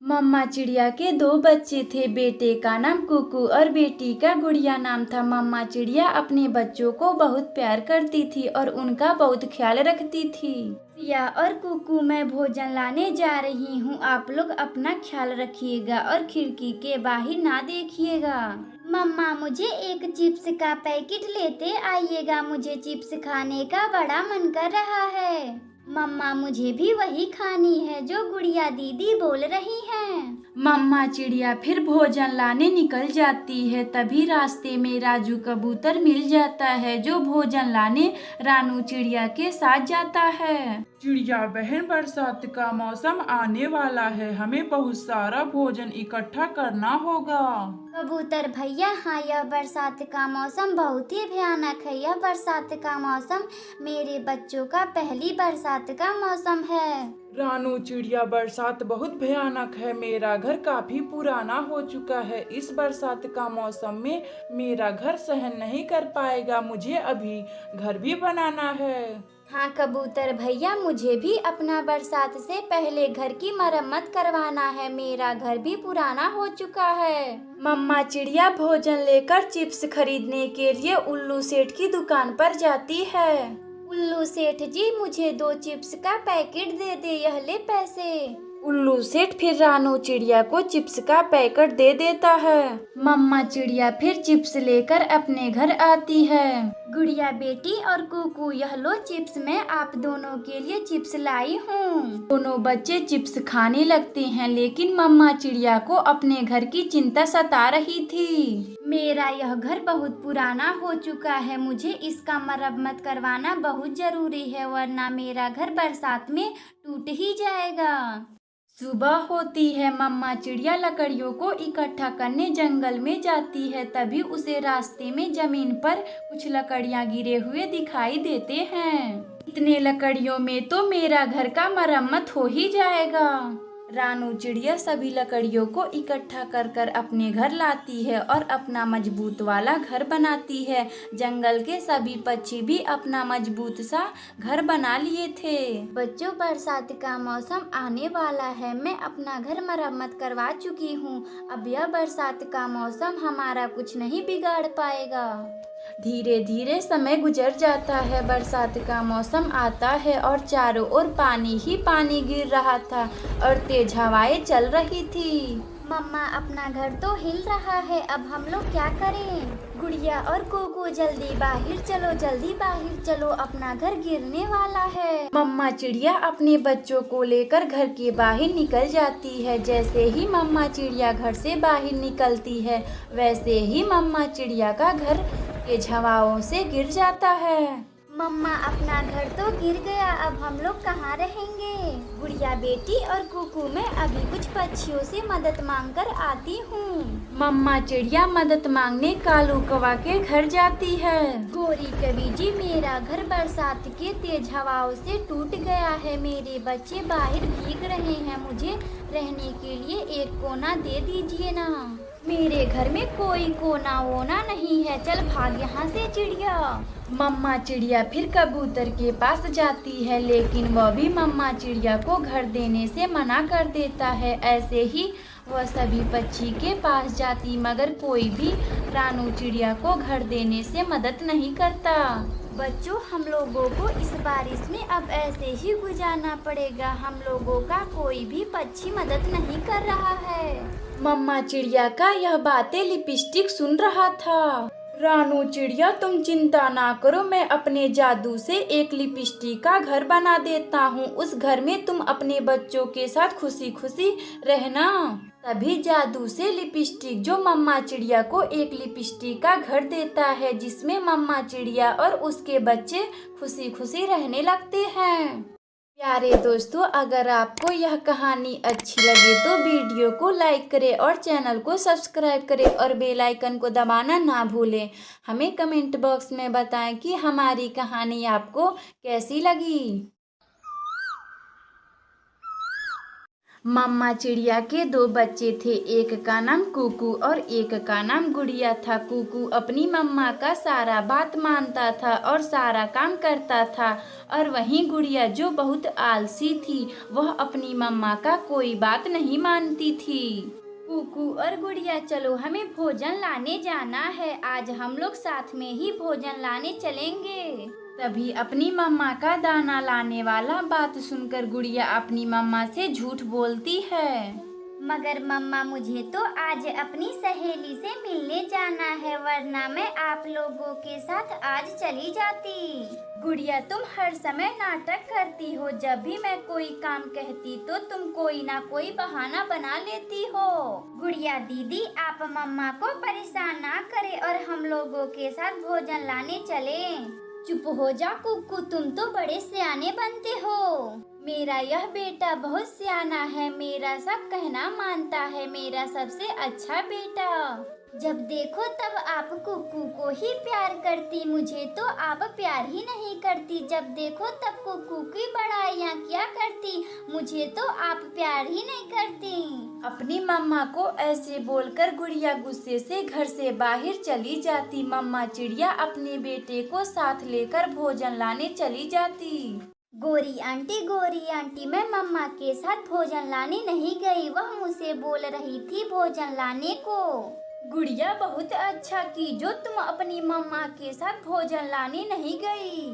मम्मा चिड़िया के दो बच्चे थे। बेटे का नाम कुकू और बेटी का गुड़िया नाम था। मम्मा चिड़िया अपने बच्चों को बहुत प्यार करती थी और उनका बहुत ख्याल रखती थी। प्रिया और कुकू, मैं भोजन लाने जा रही हूँ। आप लोग अपना ख्याल रखिएगा और खिड़की के बाहर ना देखिएगा। मम्मा, मुझे एक चिप्स का पैकेट लेते आइएगा। मुझे चिप्स खाने का बड़ा मन कर रहा है। मम्मा, मुझे भी वही खानी है जो गुड़िया दीदी बोल रही हैं। मम्मा चिड़िया फिर भोजन लाने निकल जाती है। तभी रास्ते में राजू कबूतर मिल जाता है जो भोजन लाने रानू चिड़िया के साथ जाता है। चिड़िया बहन, बरसात का मौसम आने वाला है, हमें बहुत सारा भोजन इकट्ठा करना होगा। कबूतर भैया, हाँ, यह बरसात का मौसम बहुत ही भयानक है। यह बरसात का मौसम मेरे बच्चों का पहली बरसात का मौसम है। रानू चिड़िया, बरसात बहुत भयानक है। मेरा घर काफी पुराना हो चुका है। इस बरसात का मौसम में मेरा घर सहन नहीं कर पाएगा। मुझे अभी घर भी बनाना है। हाँ कबूतर भैया, मुझे भी अपना बरसात से पहले घर की मरम्मत करवाना है। मेरा घर भी पुराना हो चुका है। मम्मा चिड़िया भोजन लेकर चिप्स खरीदने के लिए उल्लू सेठ की दुकान पर जाती है। उल्लू सेठ जी, मुझे 2 चिप्स का पैकेट दे दे। यह ले पैसे। उल्लू सेठ फिर रानू चिड़िया को चिप्स का पैकेट दे देता है। मम्मा चिड़िया फिर चिप्स लेकर अपने घर आती है। गुड़िया बेटी और कुकू, यह लो चिप्स। मैं आप दोनों के लिए चिप्स लाई हूँ। दोनों बच्चे चिप्स खाने लगते हैं, लेकिन मम्मा चिड़िया को अपने घर की चिंता सता रही थी। मेरा यह घर बहुत पुराना हो चुका है। मुझे इसका मरम्मत करवाना बहुत जरूरी है, वरना मेरा घर बरसात में टूट ही जाएगा। सुबह होती है। मम्मा चिड़िया लकड़ियों को इकट्ठा करने जंगल में जाती है। तभी उसे रास्ते में जमीन पर कुछ लकड़ियां गिरे हुए दिखाई देते हैं। इतने लकड़ियों में तो मेरा घर का मरम्मत हो ही जाएगा। रानू चिड़िया सभी लकड़ियों को इकट्ठा कर कर अपने घर लाती है और अपना मजबूत वाला घर बनाती है। जंगल के सभी पक्षी भी अपना मजबूत सा घर बना लिए थे। बच्चों, बरसात का मौसम आने वाला है। मैं अपना घर मरम्मत करवा चुकी हूँ। अब यह बरसात का मौसम हमारा कुछ नहीं बिगाड़ पाएगा। धीरे धीरे समय गुजर जाता है। बरसात का मौसम आता है और चारों ओर पानी ही पानी गिर रहा था और तेज हवाएं चल रही थी। मम्मा, अपना घर तो हिल रहा है। अब हम लोग क्या करें? गुड़िया और कुकू, जल्दी बाहर चलो, जल्दी बाहर चलो, अपना घर गिरने वाला है। मम्मा चिड़िया अपने बच्चों को लेकर घर के बाहर निकल जाती है। जैसे ही मम्मा चिड़िया घर से बाहर निकलती है, वैसे ही मम्मा चिड़िया का घर तेज हवाओं से गिर जाता है। मम्मा, अपना घर तो गिर गया। अब हम लोग कहाँ रहेंगे? गुड़िया बेटी और कुकू, मैं अभी कुछ पक्षियों से मदद मांग कर आती हूँ। मम्मा चिड़िया मदद मांगने कालू कौवा के घर जाती है। गोरी कवि जी, मेरा घर बरसात के तेज हवाओं से टूट गया है। मेरे बच्चे बाहर भीग रहे हैं। मुझे रहने के लिए एक कोना दे दीजिए ना। मेरे घर में कोई कोना वोना नहीं है। चल भाग यहाँ से चिड़िया। मम्मा चिड़िया फिर कबूतर के पास जाती है, लेकिन वह भी मम्मा चिड़िया को घर देने से मना कर देता है। ऐसे ही वह सभी पक्षी के पास जाती, मगर कोई भी रानू चिड़िया को घर देने से मदद नहीं करता। बच्चों, हम लोगों को इस बारिश में अब ऐसे ही गुजारना पड़ेगा। हम लोगों का कोई भी पक्षी मदद नहीं कर रहा है। मम्मा चिड़िया का यह बातें लिपस्टिक सुन रहा था। रानू चिड़िया, तुम चिंता ना करो, मैं अपने जादू से एक लिपस्टिक का घर बना देता हूँ। उस घर में तुम अपने बच्चों के साथ खुशी खुशी रहना। तभी जादू से लिपस्टिक जो मम्मा चिड़िया को एक लिपस्टिक का घर देता है, जिसमें मम्मा चिड़िया और उसके बच्चे खुशी खुशी रहने लगते हैं। प्यारे दोस्तों, अगर आपको यह कहानी अच्छी लगे तो वीडियो को लाइक करें और चैनल को सब्सक्राइब करें और बेल आइकन को दबाना ना भूलें। हमें कमेंट बॉक्स में बताएं कि हमारी कहानी आपको कैसी लगी। मम्मा चिड़िया के 2 बच्चे थे। एक का नाम कुकू और एक का नाम गुड़िया था। कुकू अपनी मम्मा का सारा बात मानता था और सारा काम करता था, और वहीं गुड़िया जो बहुत आलसी थी, वह अपनी मम्मा का कोई बात नहीं मानती थी। कुकू और गुड़िया, चलो हमें भोजन लाने जाना है, आज हम लोग साथ में ही भोजन लाने चलेंगे। तभी अपनी मम्मा का दाना लाने वाला बात सुनकर गुड़िया अपनी मम्मा से झूठ बोलती है। मगर मम्मा, मुझे तो आज अपनी सहेली से मिलने जाना है, वरना मैं आप लोगों के साथ आज चली जाती। गुड़िया, तुम हर समय नाटक करती हो। जब भी मैं कोई काम कहती तो तुम कोई ना कोई बहाना बना लेती हो। गुड़िया दीदी, आप मम्मा को परेशान ना करें और हम लोगों के साथ भोजन लाने चलें। चुप हो जा कुक्कू, तुम तो बड़े सियाने बनते हो। मेरा यह बेटा बहुत सियाना है, मेरा सब कहना मानता है, मेरा सबसे अच्छा बेटा। जब देखो तब आप कुक्कू को ही प्यार करती, मुझे तो आप प्यार ही नहीं करती। जब देखो तब कुक्कू की बड़ाइयाँ क्या करती, मुझे तो आप प्यार ही नहीं करती। अपनी मम्मा को ऐसे बोलकर गुड़िया गुस्से से घर से बाहर चली जाती। मम्मा चिड़िया अपने बेटे को साथ लेकर भोजन लाने चली जाती। गोरी आंटी, मैं मम्मा के साथ भोजन लाने नहीं गई, वह मुझसे बोल रही थी भोजन लाने को। गुड़िया, बहुत अच्छा की जो तुम अपनी मम्मा के साथ भोजन लाने नहीं गई।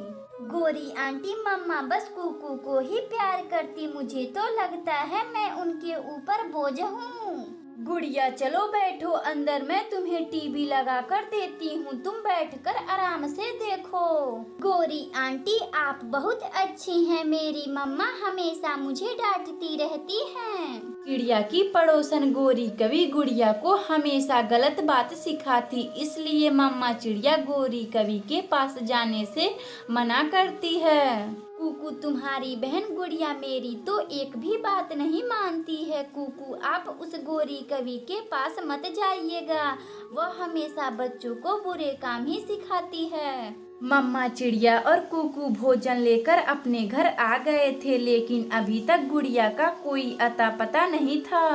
गोरी आंटी, मम्मा बस कुकू को ही प्यार करती, मुझे तो लगता है मैं उनके ऊपर बोझ हूँ। गुड़िया, चलो बैठो अंदर, मैं तुम्हें टीवी लगा कर देती हूँ, तुम बैठकर आराम से देखो। गोरी आंटी, आप बहुत अच्छी हैं, मेरी मम्मा हमेशा मुझे डांटती रहती हैं। चिड़िया की पड़ोसन गोरी कवि गुड़िया को हमेशा गलत बात सिखाती, इसलिए मम्मा चिड़िया गोरी कवि के पास जाने से मना करती है। कुकू, तुम्हारी बहन गुड़िया मेरी तो एक भी बात नहीं मानती है। कुकू, आप उस गोरी कवि के पास मत जाइएगा, वह हमेशा बच्चों को बुरे काम ही सिखाती है। मम्मा चिड़िया और कुकू भोजन लेकर अपने घर आ गए थे, लेकिन अभी तक गुड़िया का कोई अता पता नहीं था।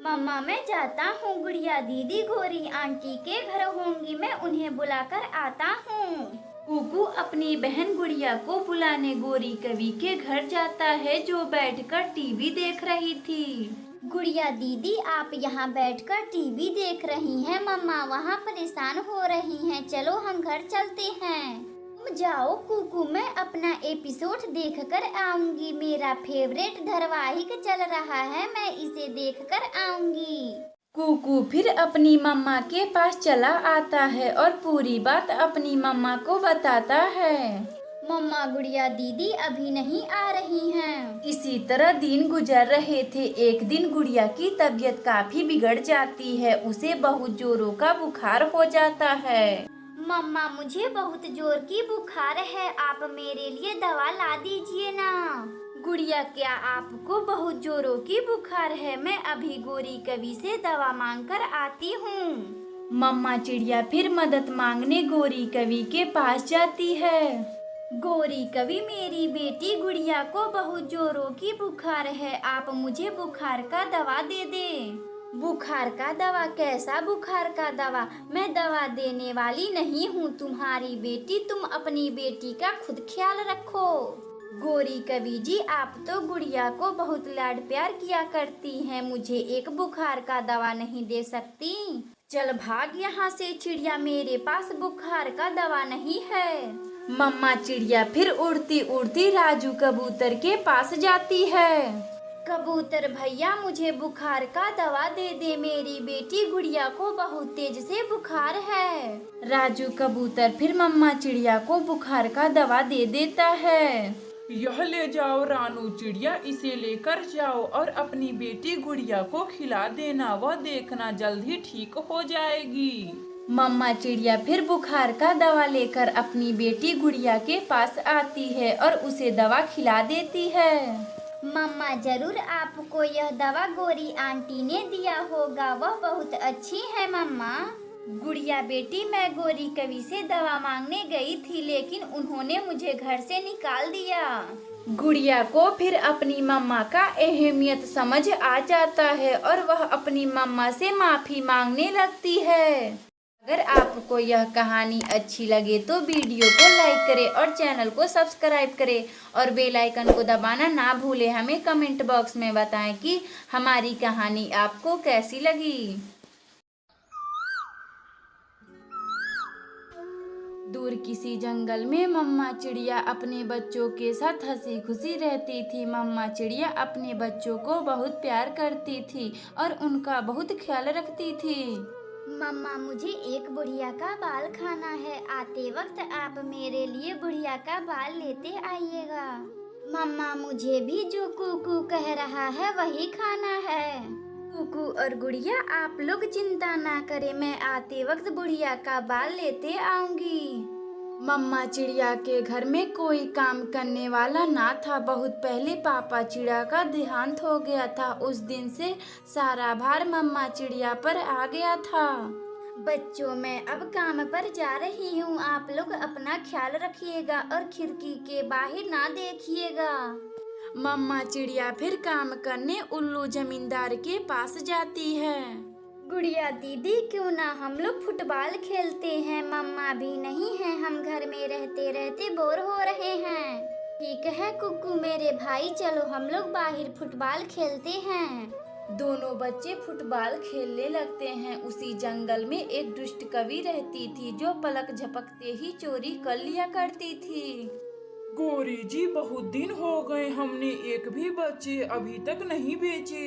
मम्मा, मैं जाता हूँ, गुड़िया दीदी गोरी आंटी के घर होंगी, मैं उन्हें बुलाकर आता हूँ। कुकू अपनी बहन गुड़िया को बुलाने गोरी कवि के घर जाता है, जो बैठकर टीवी देख रही थी। गुड़िया दीदी, आप यहाँ बैठकर टीवी देख रही हैं, मम्मा वहाँ परेशान हो रही हैं, चलो हम घर चलते हैं। तुम जाओ कुकू, मैं अपना एपिसोड देखकर आऊंगी, मेरा फेवरेट धारावाहिक चल रहा है, मैं इसे देखकर आऊंगी। कुकू फिर अपनी मम्मा के पास चला आता है और पूरी बात अपनी मम्मा को बताता है। मम्मा, गुड़िया दीदी अभी नहीं आ रही हैं। इसी तरह दिन गुजर रहे थे। एक दिन गुड़िया की तबीयत काफी बिगड़ जाती है, उसे बहुत जोरों का बुखार हो जाता है। मम्मा, मुझे बहुत जोर की बुखार है, आप मेरे लिए दवा ला दीजिए ना। गुड़िया, क्या आपको बहुत जोरों की बुखार है? मैं अभी गोरी कवि से दवा मांगकर आती हूँ। मम्मा चिड़िया फिर मदद मांगने गोरी कवि के पास जाती है। गोरी कवि, मेरी बेटी गुड़िया को बहुत जोरों की बुखार है, आप मुझे बुखार का दवा दे दे। बुखार का दवा? कैसा बुखार का दवा? मैं दवा देने वाली नहीं हूँ तुम्हारी बेटी, तुम अपनी बेटी का खुद ख्याल रखो। गोरी कवि जी, आप तो गुड़िया को बहुत लाड प्यार किया करती हैं, मुझे एक बुखार का दवा नहीं दे सकती? चल भाग यहाँ से चिड़िया, मेरे पास बुखार का दवा नहीं है। मम्मा चिड़िया फिर उड़ती उड़ती राजू कबूतर के पास जाती है। कबूतर भैया, मुझे बुखार का दवा दे दे, मेरी बेटी गुड़िया को बहुत तेज से बुखार है। राजू कबूतर फिर मम्मा चिड़िया को बुखार का दवा दे देता है। यह ले जाओ रानू चिड़िया, इसे लेकर जाओ और अपनी बेटी गुड़िया को खिला देना, वह देखना जल्द ही ठीक हो जाएगी। मम्मा चिड़िया फिर बुखार का दवा लेकर अपनी बेटी गुड़िया के पास आती है और उसे दवा खिला देती है। मम्मा, जरूर आपको यह दवा गोरी आंटी ने दिया होगा, वह बहुत अच्छी है मम्मा। गुड़िया बेटी, मैं गोरी कवि से दवा मांगने गई थी, लेकिन उन्होंने मुझे घर से निकाल दिया। गुड़िया को फिर अपनी मम्मा का अहमियत समझ आ जाता है और वह अपनी मम्मा से माफ़ी मांगने लगती है। अगर आपको यह कहानी अच्छी लगे तो वीडियो को लाइक करें और चैनल को सब्सक्राइब करें और बेल आइकन को दबाना ना भूलें। हमें कमेंट बॉक्स में बताएं कि हमारी कहानी आपको कैसी लगी। दूर किसी जंगल में मम्मा चिड़िया अपने बच्चों के साथ हंसी खुशी रहती थी। मम्मा चिड़िया अपने बच्चों को बहुत प्यार करती थी और उनका बहुत ख्याल रखती थी। मम्मा, मुझे एक बुढ़िया का बाल खाना है। आते वक्त आप मेरे लिए बुढ़िया का बाल लेते आइएगा। मम्मा, मुझे भी जो कुकू कह रहा है वही खाना है। कुकू और गुड़िया, आप लोग चिंता ना करें, मैं आते वक्त बुढ़िया का बाल लेते आऊंगी। मम्मा चिड़िया के घर में कोई काम करने वाला ना था। बहुत पहले पापा चिड़िया का देहांत हो गया था। उस दिन से सारा भार मम्मा चिड़िया पर आ गया था। बच्चों, मैं अब काम पर जा रही हूँ। आप लोग अपना ख्याल रखिएगा और खिड़की के बाहर ना देखिएगा। मम्मा चिड़िया फिर काम करने उल्लू जमींदार के पास जाती है। गुड़िया दीदी, क्यों ना हम लोग फुटबॉल खेलते हैं? मम्मा भी नहीं है, हम घर में रहते रहते बोर हो रहे हैं। ठीक है कुकू मेरे भाई, चलो हम लोग बाहर फुटबॉल खेलते हैं। दोनों बच्चे फुटबॉल खेलने लगते हैं। उसी जंगल में एक दुष्ट कवि रहती थी जो पलक झपकते ही चोरी कर लिया करती थी। गौरी जी, बहुत दिन हो गए, हमने एक भी बच्चे अभी तक नहीं बेचे।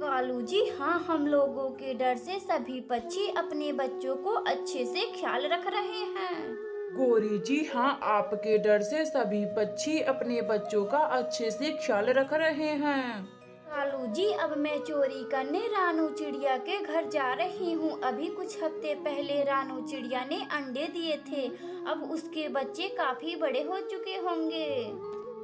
कालू जी, हाँ, हम लोगों के डर से सभी पक्षी अपने बच्चों को अच्छे से ख्याल रख रहे हैं। गौरी जी, हाँ, आपके डर से सभी पक्षी अपने बच्चों का अच्छे से ख्याल रख रहे हैं। कालू जी, अब मैं चोरी करने रानू चिड़िया के घर जा रही हूँ। अभी कुछ हफ्ते पहले रानू चिड़िया ने अंडे दिए थे। अब उसके बच्चे काफी बड़े हो चुके होंगे।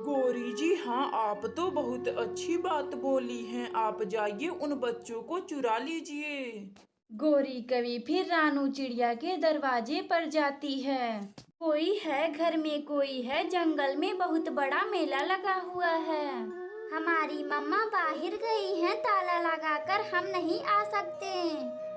गौरी जी, हाँ, आप तो बहुत अच्छी बात बोली हैं। आप जाइए उन बच्चों को चुरा लीजिए। गौरी कवि फिर रानू चिड़िया के दरवाजे पर जाती है। कोई है घर में? कोई है? जंगल में बहुत बड़ा मेला लगा हुआ है। हमारी मम्मा बाहर गई हैं, ताला लगाकर हम नहीं आ सकते।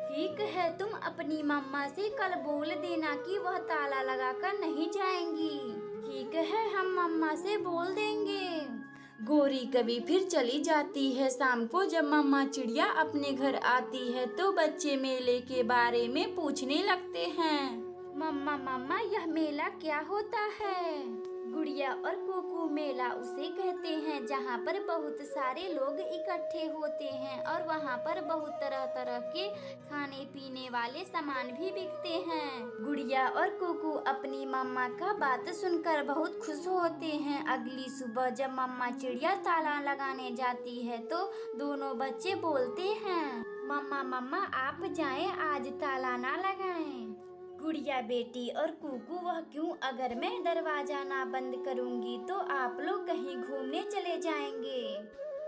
ठीक है, तुम अपनी मम्मा से कल बोल देना कि वह ताला लगाकर नहीं जाएंगी। ठीक है, हम मम्मा से बोल देंगे। गौरी कवि फिर चली जाती है। शाम को जब मम्मा चिड़िया अपने घर आती है तो बच्चे मेले के बारे में पूछने लगते हैं। मम्मा मम्मा, यह मेला क्या होता है? गुड़िया और कुकू, मेला उसे कहते हैं जहाँ पर बहुत सारे लोग इकट्ठे होते हैं और वहाँ पर बहुत तरह तरह के खाने पीने वाले सामान भी बिकते हैं। गुड़िया और कुकू अपनी मम्मा का बात सुनकर बहुत खुश होते हैं। अगली सुबह जब मम्मा चिड़िया ताला लगाने जाती है तो दोनों बच्चे बोलते हैं, मम्मा मम्मा आप जाएं, आज ताला ना लगाएं। गुड़िया बेटी और कुकू, वह क्यों? अगर मैं दरवाजा ना बंद करूंगी तो आप लोग कहीं घूमने चले जाएंगे।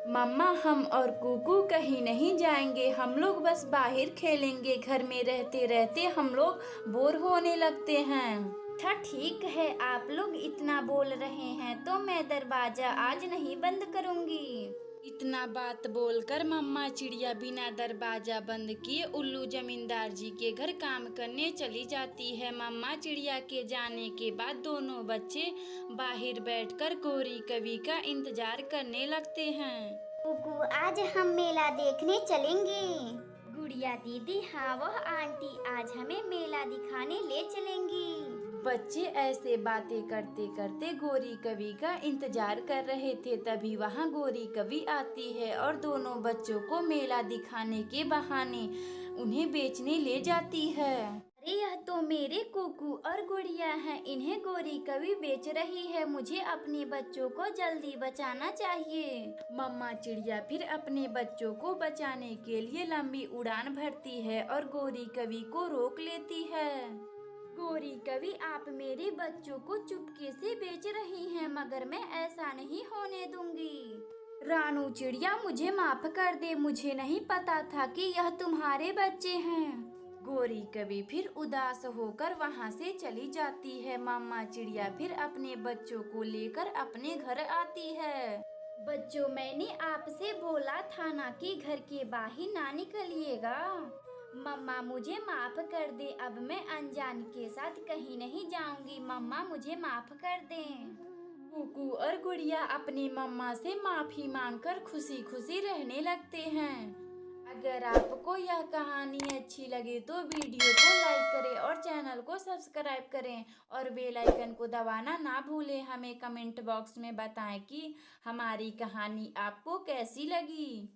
मम्मा, हम और कुकू कहीं नहीं जाएंगे, हम लोग बस बाहर खेलेंगे। घर में रहते रहते हम लोग बोर होने लगते हैं। अच्छा ठीक है, आप लोग इतना बोल रहे हैं तो मैं दरवाजा आज नहीं बंद करूंगी। इतना बात बोलकर मम्मा चिड़िया बिना दरवाजा बंद किए उल्लू जमींदार जी के घर काम करने चली जाती है। मम्मा चिड़िया के जाने के बाद दोनों बच्चे बाहर बैठकर गौरी कवि का इंतजार करने लगते हैं। कुकू, आज हम मेला देखने चलेंगे। गुड़िया दीदी, हाँ, वह आंटी आज हमें मेला दिखाने ले चलेंगी। बच्चे ऐसे बातें करते करते गौरी कवि का इंतजार कर रहे थे। तभी वहाँ गौरी कवि आती है और दोनों बच्चों को मेला दिखाने के बहाने उन्हें बेचने ले जाती है। अरे, यह तो मेरे कुकू और गुड़िया हैं, इन्हें गौरी कवि बेच रही है। मुझे अपने बच्चों को जल्दी बचाना चाहिए। मम्मा चिड़िया फिर अपने बच्चों को बचाने के लिए लंबी उड़ान भरती है और गौरी कवि को रोक लेती है। गौरी कवि, आप मेरे बच्चों को चुपके से बेच रही हैं, मगर मैं ऐसा नहीं होने दूंगी। रानू चिड़िया, मुझे माफ कर दे, मुझे नहीं पता था कि यह तुम्हारे बच्चे हैं। गोरी कभी फिर उदास होकर वहाँ से चली जाती है। मम्मा चिड़िया फिर अपने बच्चों को लेकर अपने घर आती है। बच्चों, मैंने आपसे बोला था ना कि घर के बाहर ना निकलिएगा। मम्मा मुझे माफ कर दे, अब मैं अनजान के साथ कहीं नहीं जाऊंगी। मम्मा मुझे माफ कर दें। कुकू और गुड़िया अपनी मम्मा से माफी मांगकर खुशी खुशी रहने लगते हैं। अगर आपको यह कहानी अच्छी लगे तो वीडियो को लाइक करें और चैनल को सब्सक्राइब करें और बेल आइकन को दबाना ना भूलें। हमें कमेंट बॉक्स में बताएं कि हमारी कहानी आपको कैसी लगी।